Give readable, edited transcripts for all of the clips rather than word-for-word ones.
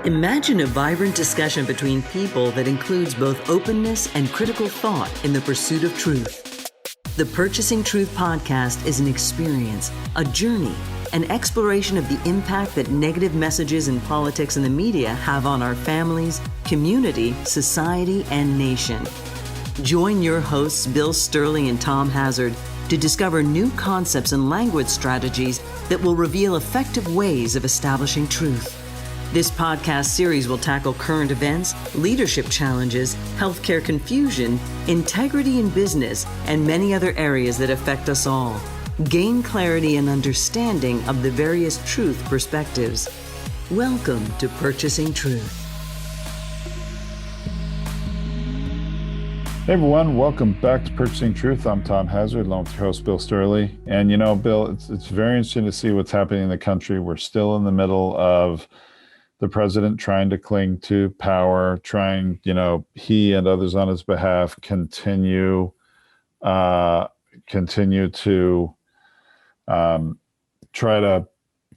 Imagine a vibrant discussion between people that includes both openness and critical thought in the pursuit of truth. The Purchasing Truth podcast is an experience, a journey, an exploration of the impact that negative messages in politics and the media have on our families, community, society, and nation. Join your hosts, Bill Stierle and Tom Hazard, to discover new concepts and language strategies that will reveal effective ways of establishing truth. This podcast series will tackle current events, leadership challenges, healthcare confusion, integrity in business, and many other areas that affect us all. Gain clarity and understanding of the various truth perspectives. Welcome to Purchasing Truth. Hey everyone, welcome back to Purchasing Truth. I'm Tom Hazard, along with your host, Bill Stierle. And you know, Bill, it's very interesting to see what's happening in the country. We're still in the middle of the president trying to cling to power, trying, he and others on his behalf continue to try to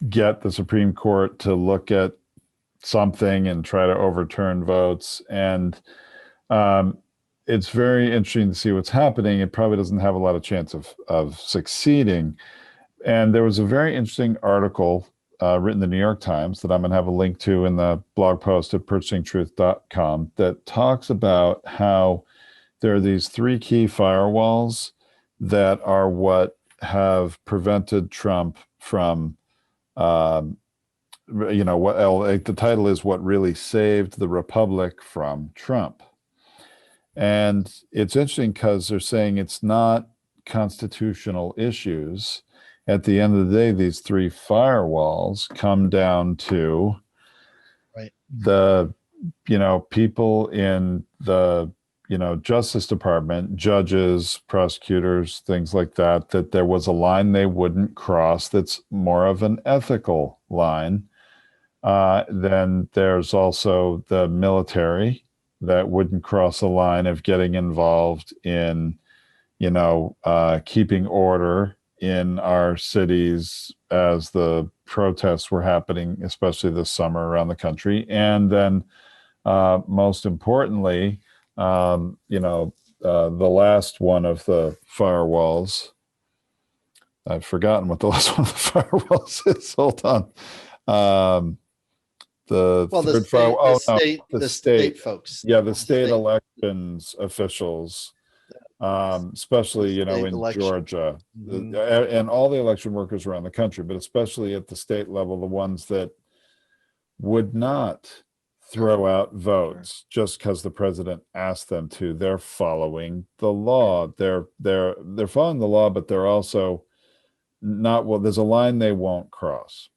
get the Supreme Court to look at something and try to overturn votes. And it's very interesting to see what's happening. It probably doesn't have a lot of chance of succeeding. And there was a very interesting article written in the New York Times that I'm going to have a link to in the blog post at purchasingtruth.com that talks about how there are these three key firewalls that are what have prevented Trump from, the title is What Really Saved the Republic from Trump. And it's interesting because they're saying it's not constitutional issues. At the end of the day, these three firewalls come down to the, people in the, Justice Department, judges, prosecutors, things like that there was a line they wouldn't cross that's more of an ethical line. Then there's also the military that wouldn't cross a line of getting involved in, keeping order in our cities as the protests were happening, especially this summer around the country. And then most importantly, the last one of the firewalls, I've forgotten what the last one of the firewalls is. Hold on. The state folks. Yeah, the state elections officials, especially, in Georgia, and all the election workers around the country, but especially at the state level, the ones that would not throw out votes just because the president asked them to. They're following the law. They're following the law, but they're also not, there's a line they won't cross.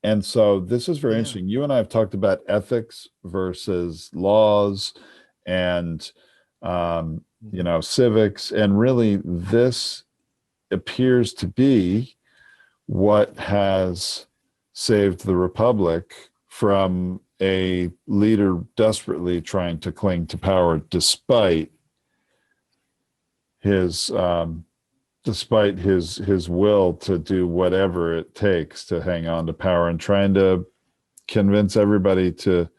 And so this is very interesting. You and I have talked about ethics versus laws and, civics. And really, this appears to be what has saved the republic from a leader desperately trying to cling to power despite his will to do whatever it takes to hang on to power and trying to convince everybody to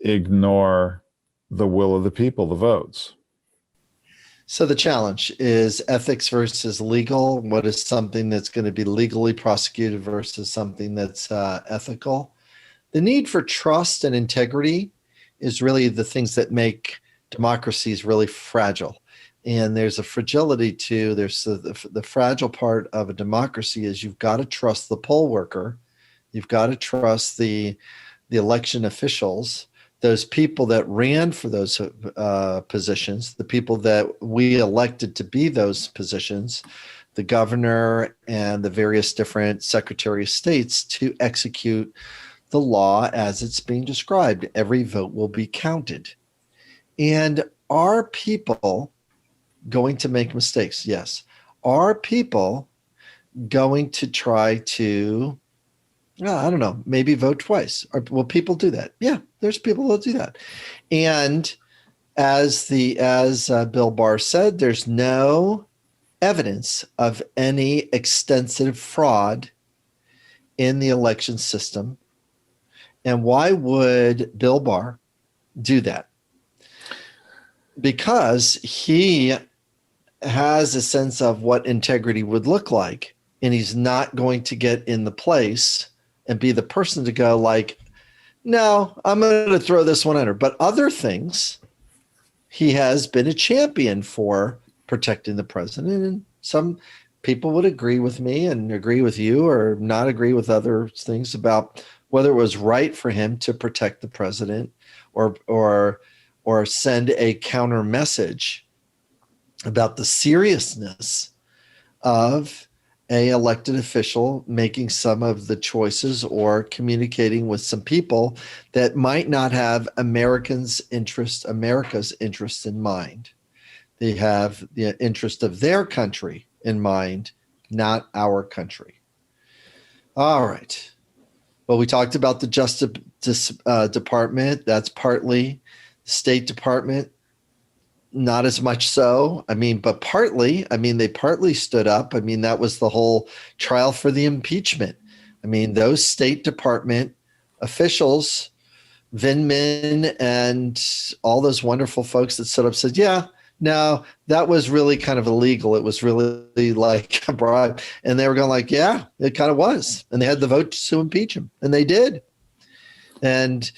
ignore the will of the people, the votes. So the challenge is ethics versus legal. What is something that's going to be legally prosecuted versus something that's ethical? The need for trust and integrity is really the things that make democracies really fragile. And there's a fragility to, there's the fragile part of a democracy is you've got to trust the poll worker. You've got to trust the election officials, those people that ran for those positions, the people that we elected to be those positions, the governor and the various different secretary of states to execute the law as it's being described. Every vote will be counted. And are people going to make mistakes? Yes. Are people going to try to, maybe vote twice? Or will people do that? Yeah, there's people that do that. And as Bill Barr said, there's no evidence of any extensive fraud in the election system. And why would Bill Barr do that? Because he has a sense of what integrity would look like, and he's not going to get in the place and be the person to go like, no, I'm going to throw this one under. But other things, he has been a champion for protecting the president. And some people would agree with me and agree with you, or not agree with other things about whether it was right for him to protect the president or send a counter message about the seriousness of a elected official making some of the choices or communicating with some people that might not have America's interest in mind. They have the interest of their country in mind, not our country. All right. Well, we talked about the Justice Department. That's partly the State Department. Not as much so. But partly, they partly stood up. That was the whole trial for the impeachment. Those State Department officials, Vindman and all those wonderful folks that stood up said, yeah, no, that was really kind of illegal. It was really like a bribe. And they were going like, yeah, it kind of was. And they had the vote to impeach him. And they did. And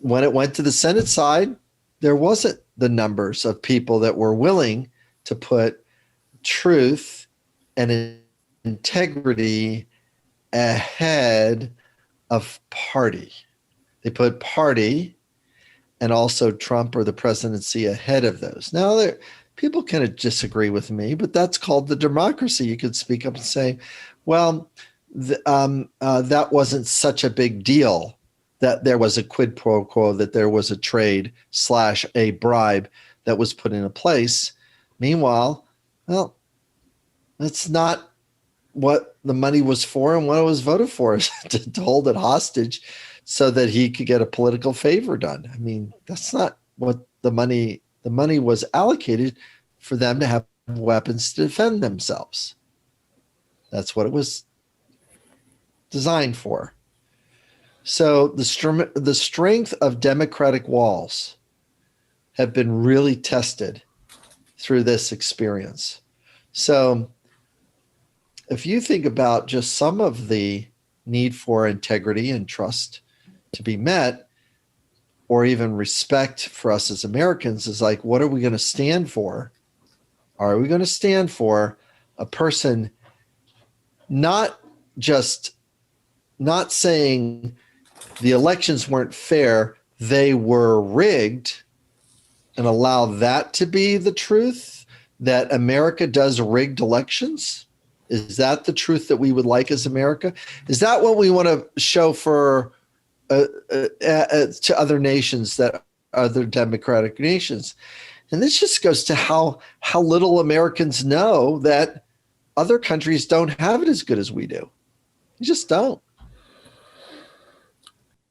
when it went to the Senate side, there wasn't the numbers of people that were willing to put truth and integrity ahead of party. They put party and also Trump or the presidency ahead of those. Now, people can disagree with me, but that's called the democracy. You could speak up and say, well, that wasn't such a big deal, that there was a quid pro quo, that there was a trade / a bribe that was put into place. Meanwhile, well, that's not what the money was for and what it was voted for, to hold it hostage so that he could get a political favor done. That's not what the money was allocated for, them to have weapons to defend themselves. That's what it was designed for. So the strength of democratic walls have been really tested through this experience. So if you think about just some of the need for integrity and trust to be met, or even respect for us as Americans, is like, what are we going to stand for? Are we going to stand for a person not saying the elections weren't fair, they were rigged, and allow that to be the truth, that America does rigged elections? Is that the truth that we would like as America? Is that what we want to show for to other nations, that other democratic nations? And this just goes to how little Americans know that other countries don't have it as good as we do. You just don't.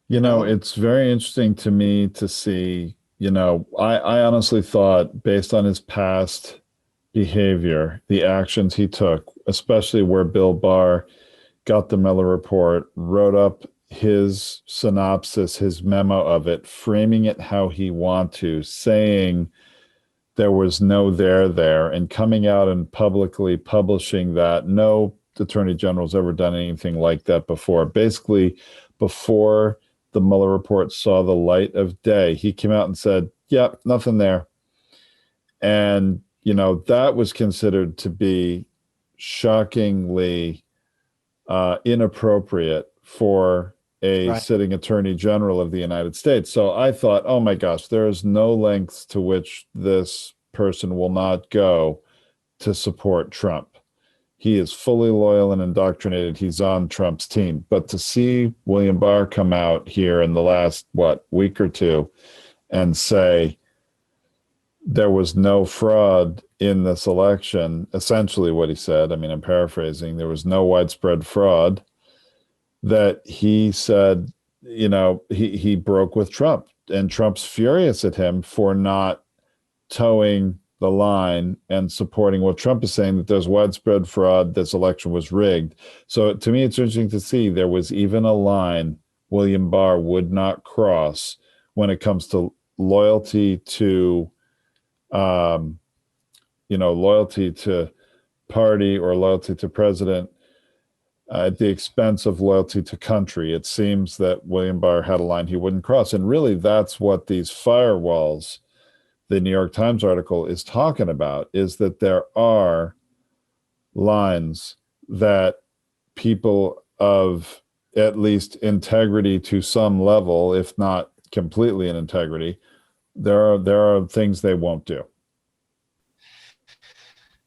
It's very interesting to me to see, I honestly thought, based on his past behavior, the actions he took, especially where Bill Barr got the Mueller report, wrote up his synopsis, his memo of it, framing it how he wanted to, saying there was no there, and coming out and publicly publishing that. No attorney general's ever done anything like that before. Basically, before the Mueller report saw the light of day, he came out and said, yep, nothing there. And, that was considered to be shockingly inappropriate for a sitting attorney general of the United States. So I thought, oh my gosh, there is no lengths to which this person will not go to support Trump. He is fully loyal and indoctrinated. He's on Trump's team. But to see William Barr come out here in the last, week or two and say there was no fraud in this election, essentially what he said, I'm paraphrasing, there was no widespread fraud, that he said, he broke with Trump, and Trump's furious at him for not towing the line and supporting what Trump is saying, that there's widespread fraud, this election was rigged. So to me, it's interesting to see there was even a line William Barr would not cross when it comes to loyalty to, loyalty to party or loyalty to president at the expense of loyalty to country. It seems that William Barr had a line he wouldn't cross. And really, that's what these firewalls, the New York Times article is talking about, is that there are lines that people of at least integrity to some level, if not completely in integrity, there are things they won't do.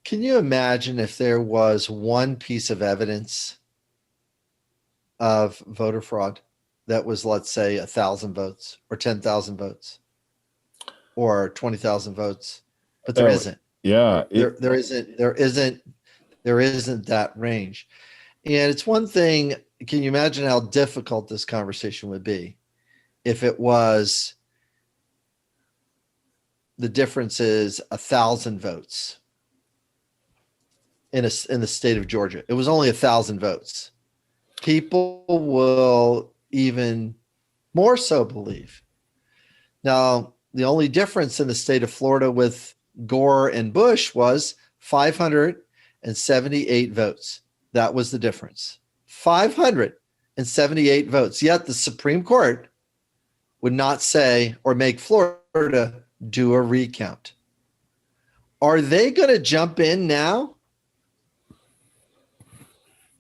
Can you imagine if there was one piece of evidence of voter fraud that was, let's say, 1,000 votes or 10,000 votes or 20,000 votes, but there isn't. Yeah, there isn't that range. And it's one thing. Can you imagine how difficult this conversation would be if it was the difference is 1,000 votes in the state of Georgia? It was only 1,000 votes. People will even more so believe. Now, the only difference in the state of Florida with Gore and Bush was 578 votes. That was the difference. 578 votes. Yet the Supreme Court would not say or make Florida do a recount. Are they going to jump in now?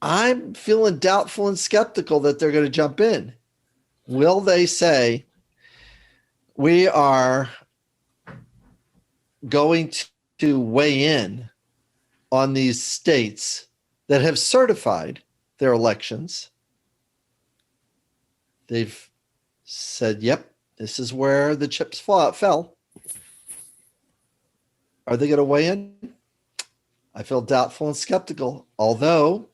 I'm feeling doubtful and skeptical that they're going to jump in. Will they say, we are going to weigh in on these states that have certified their elections? They've said, yep, this is where the chips fell. Are they going to weigh in? I feel doubtful and skeptical, although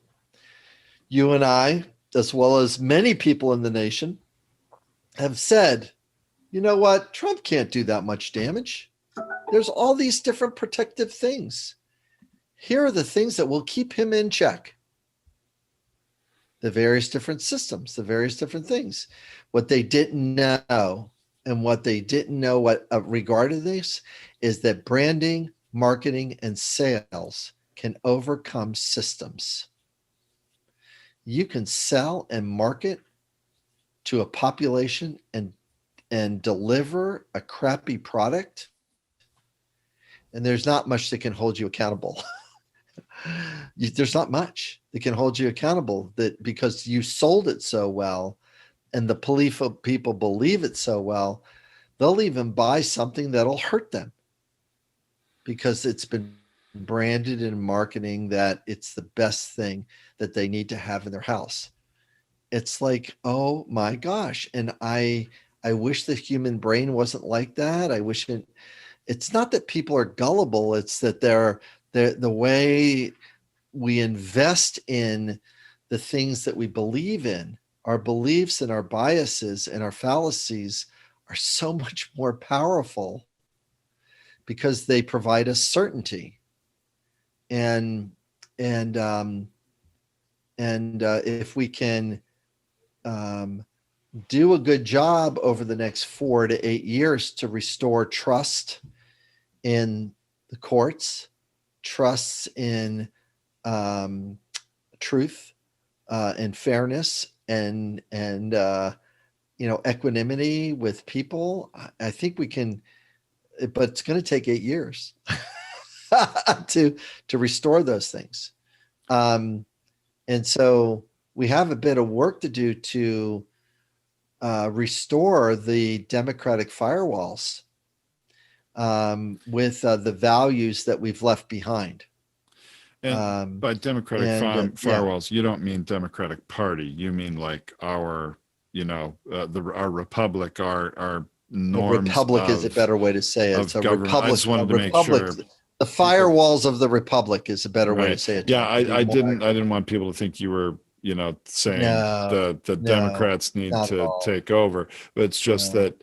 you and I, as well as many people in the nation, have said, you know what? Trump can't do that much damage. There's all these different protective things. Here are the things that will keep him in check. The various different systems, the various different things. What they didn't know regarding this is that branding, marketing, and sales can overcome systems. You can sell and market to a population and deliver a crappy product, and there's not much that can hold you accountable. There's not much that can hold you accountable, that because you sold it so well and the people believe it so well, they'll even buy something that'll hurt them because it's been branded in marketing that it's the best thing that they need to have in their house. It's like, oh my gosh. And I wish the human brain wasn't like that. I wish it's not that people are gullible. It's that the way we invest in the things that we believe in, our beliefs and our biases and our fallacies are so much more powerful because they provide us certainty. And if we can do a good job over the next 4 to 8 years to restore trust in the courts, trusts in truth and fairness and equanimity with people, I think we can, but it's going to take 8 years to restore those things. And so we have a bit of work to do to restore the democratic firewalls with the values that we've left behind. And by democratic firewalls, you don't mean Democratic Party. You mean like our republic, our norms. The republic is a better way to say it. It's a republic. I just wanted to make sure. The firewalls of the republic is a better way to say it. Yeah, I didn't want people to think you were, saying the Democrats need to take over. But it's just that,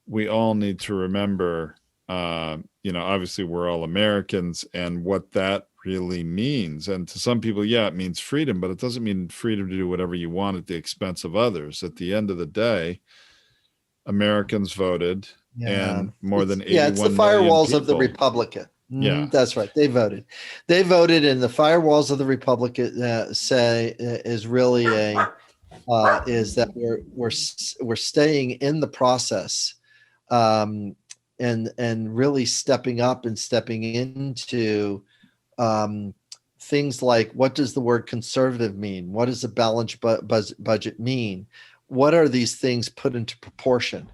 we all need to remember, obviously we're all Americans, and what that really means. And to some people, yeah, it means freedom, but it doesn't mean freedom to do whatever you want at the expense of others. At the end of the day, Americans voted, Yeah. and more than It's the 81 million firewalls of the people. Republican. Yeah. That's right. They voted. They voted, and the firewalls of the Republican say is really a is that we're staying in the process, and really stepping up and stepping into um, things like, what does the word conservative mean? What does a balanced budget mean? What are these things put into proportion?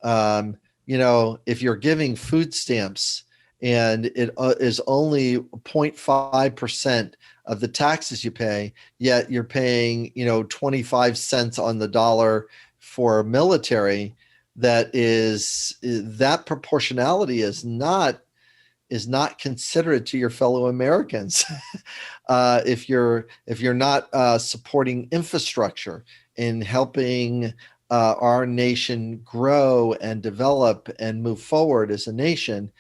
If you're giving food stamps and it is only 0.5% of the taxes you pay, yet you're paying, 25 cents on the dollar for military, that proportionality is not considerate to your fellow Americans. If you're not supporting infrastructure and helping our nation grow and develop and move forward as a nation,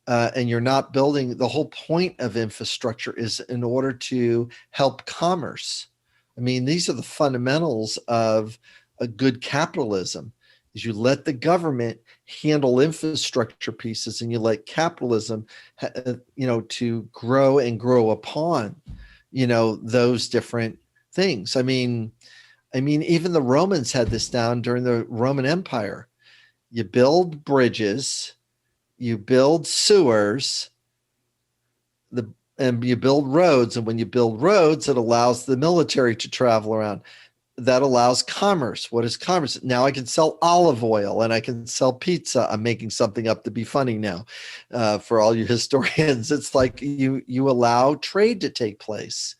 and you're not building, the whole point of infrastructure is in order to help commerce. I mean, these are the fundamentals of a good capitalism. Is you let the government handle infrastructure pieces, and you let capitalism, to grow and grow upon, those different things. I mean, even the Romans had this down during the Roman Empire. You build bridges, you build sewers, and you build roads. And when you build roads, it allows the military to travel around. That allows commerce. What is commerce? Now I can sell olive oil and I can sell pizza. I'm making something up to be funny now, for all you historians. It's like you allow trade to take place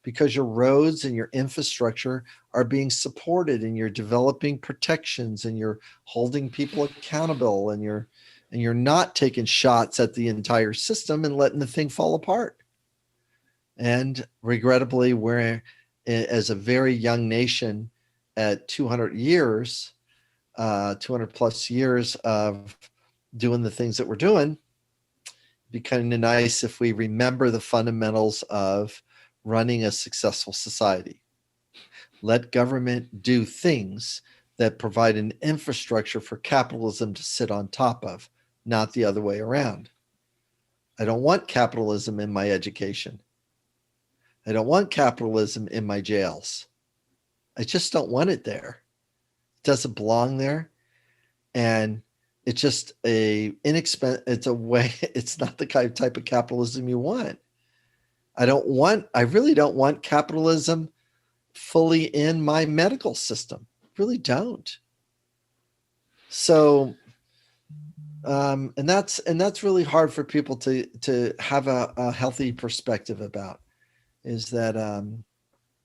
because your roads and your infrastructure are being supported, and you're developing protections, and you're holding people accountable, and you're not taking shots at the entire system and letting the thing fall apart. And regrettably, we're, as a very young nation at 200 plus years of doing the things that we're doing, it'd be kind of nice if we remember the fundamentals of running a successful society. Let government do things that provide an infrastructure for capitalism to sit on top of, not the other way around. I don't want capitalism in my education. I don't want capitalism in my jails. I just don't want it there. It doesn't belong there. And it's just it's a way, it's not the kind of type of capitalism you want. I really don't want capitalism fully in my medical system. Really don't. So, and that's really hard for people to have a healthy perspective about, is that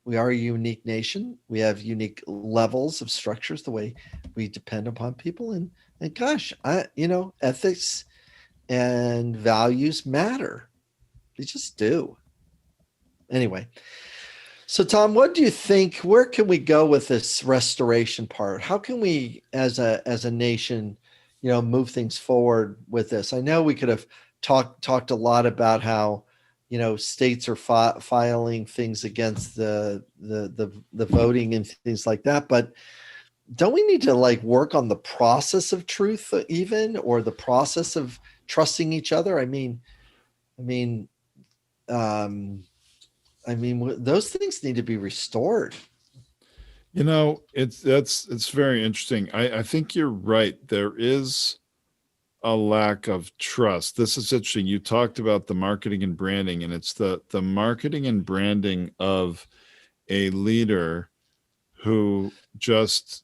we are a unique nation. We have unique levels of structures, the way we depend upon people, and gosh, ethics and values matter. They just do. Anyway, so Tom, what do you think? Where can we go with this restoration part? How can we, as a nation, move things forward with this? I know we could have talked a lot about how, states are filing things against the voting and things like that, but don't we need to work on the process of truth, even, or the process of trusting each other? Those things need to be restored. It's very interesting. I think you're right. There is a lack of trust. This is interesting. You talked about the marketing and branding, and it's the marketing and branding of a leader who just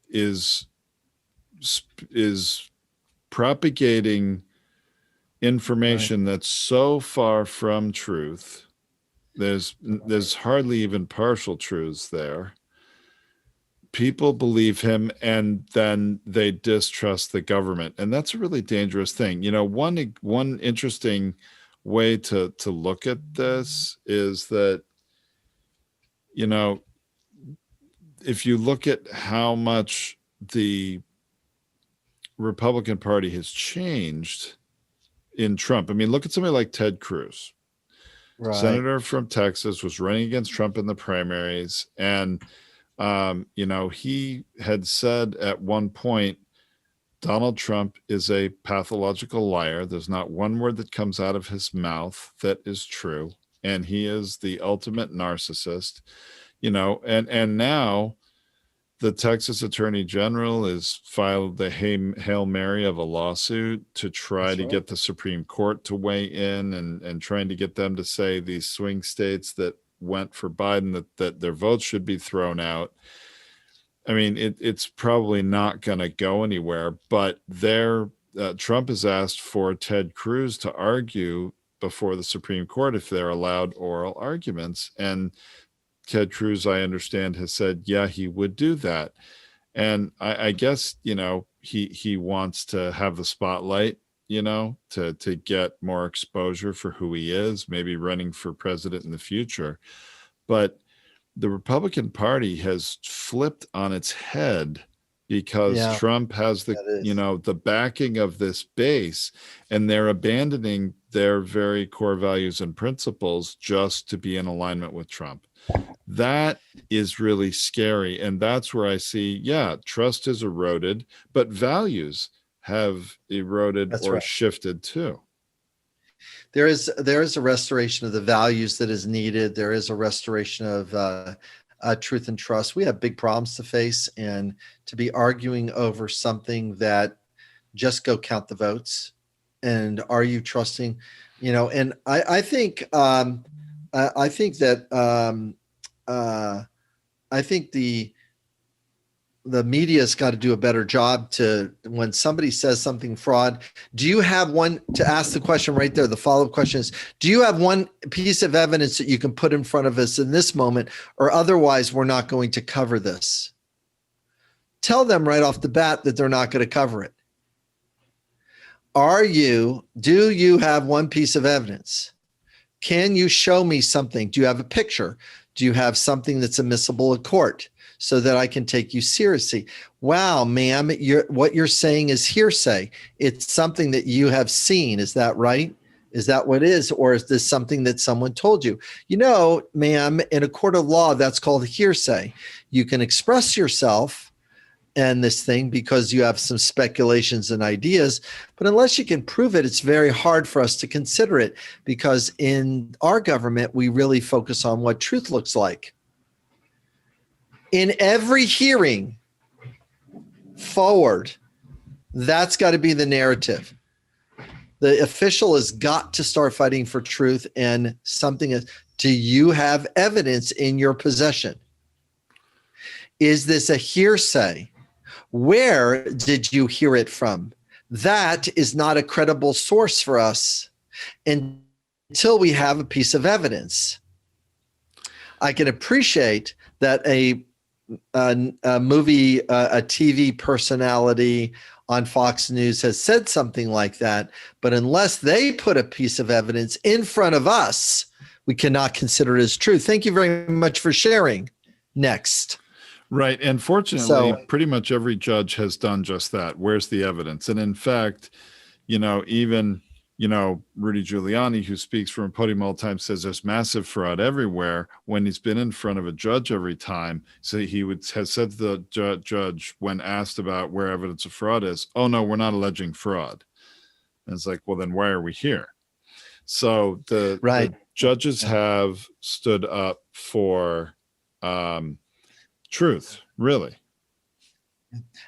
is propagating information that's so far from truth. There's hardly even partial truths there. People believe him, and then they distrust the government, and that's a really dangerous thing. One interesting way to look at this is that, if you look at how much the Republican Party has changed in Trump. Look at somebody like Ted Cruz. Right. senator from Texas, was running against Trump in the primaries. And, he had said at one point, Donald Trump is a pathological liar. There's not one word that comes out of his mouth that is true. And he is the ultimate narcissist, and now the Texas Attorney General has filed the Hail Mary of a lawsuit to try to get the Supreme Court to weigh in and trying to get them to say these swing states that went for Biden, that their votes should be thrown out. I mean, it's probably not going to go anywhere, but Trump has asked for Ted Cruz to argue before the Supreme Court if they're allowed oral arguments. And Ted Cruz, I understand, has said, yeah, he would do that. And I guess, he wants to have the spotlight, to get more exposure for who he is, maybe running for president in the future. But the Republican Party has flipped on its head because Trump has the backing of this base, and they're abandoning their very core values and principles just to be in alignment with Trump. That is really scary. And that's where I see, trust is eroded, but values have eroded shifted too. There is a restoration of the values that is needed. There is a restoration of truth and trust. We have big problems to face, and to be arguing over something that just go count the votes. And are you trusting, and I think the media's got to do a better job to, when somebody says something fraud, do you have one, to ask the question right there? The follow-up question is, do you have one piece of evidence that you can put in front of us in this moment, or otherwise we're not going to cover this? Tell them right off the bat that they're not going to cover it. Do you have one piece of evidence? Can you show me something? Do you have a picture? Do you have something that's admissible at court so that I can take you seriously? Wow, ma'am, what you're saying is hearsay. It's something that you have seen. Is that right? Is that what it is? Or is this something that someone told you? Ma'am, in a court of law, that's called hearsay. You can express yourself and this thing because you have some speculations and ideas, but unless you can prove it, it's very hard for us to consider it, because in our government, we really focus on what truth looks like. In every hearing forward, that's got to be the narrative. The official has got to start fighting for truth, and something is, do you have evidence in your possession? Is this a hearsay? Where did you hear it from? That is not a credible source for us until we have a piece of evidence. I can appreciate that a TV personality on Fox News has said something like that, but unless they put a piece of evidence in front of us, we cannot consider it as true. Thank you very much for sharing. Next. Right. And fortunately, pretty much every judge has done just that. Where's the evidence? And in fact, even, Rudy Giuliani, who speaks from a podium all the time, says there's massive fraud everywhere. When he's been in front of a judge every time, so he has said to the judge when asked about where evidence of fraud is, oh, no, we're not alleging fraud. And it's like, well, then why are we here? So the judges have stood up for truth, really.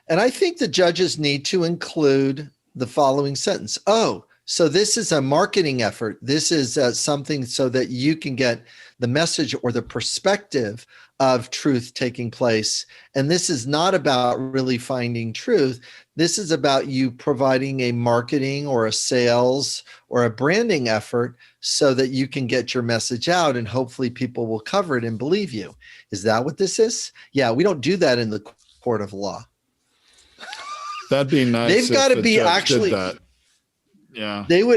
And I think the judges need to include the following sentence. Oh, so this is a marketing effort. This is something so that you can get the message or the perspective of truth taking place. And this is not about really finding truth. This is about you providing a marketing or a sales or a branding effort so that you can get your message out, and hopefully people will cover it and believe you. Is that what this is? Yeah, we don't do that in the court of law. That'd be nice. They've got to be actually that. Yeah. They've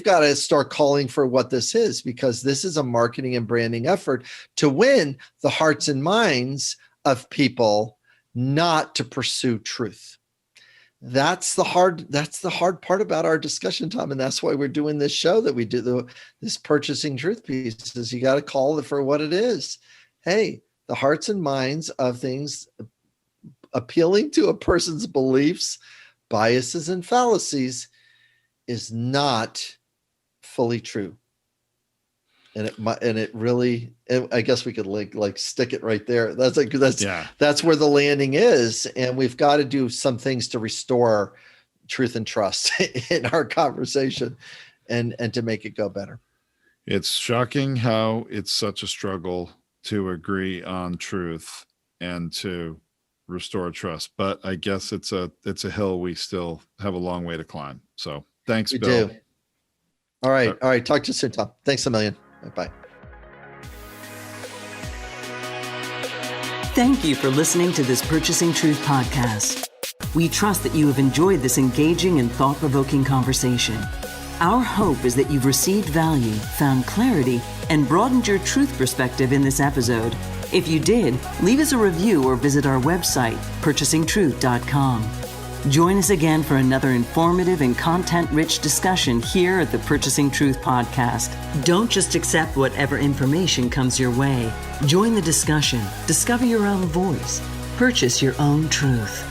got to start calling for what this is, because this is a marketing and branding effort to win the hearts and minds of people, not to pursue truth. That's the hard part about our discussion, Tom. And that's why we're doing this show that we do, this purchasing truth piece, is you got to call it for what it is. Hey, the hearts and minds of things appealing to a person's beliefs, biases, and fallacies is not fully true. And it really, I guess we could like stick it right there. That's where the landing is. And we've got to do some things to restore truth and trust in our conversation and to make it go better. It's shocking how it's such a struggle to agree on truth and to restore trust. But I guess it's a hill we still have a long way to climb. So thanks, Bill. Do. All right. Talk to you soon, Tom. Thanks a million. Bye. Thank you for listening to this Purchasing Truth podcast. We trust that you have enjoyed this engaging and thought-provoking conversation. Our hope is that you've received value, found clarity, and broadened your truth perspective in this episode. If you did, leave us a review or visit our website, purchasingtruth.com. Join us again for another informative and content-rich discussion here at the Purchasing Truth podcast. Don't just accept whatever information comes your way. Join the discussion. Discover your own voice. Purchase your own truth.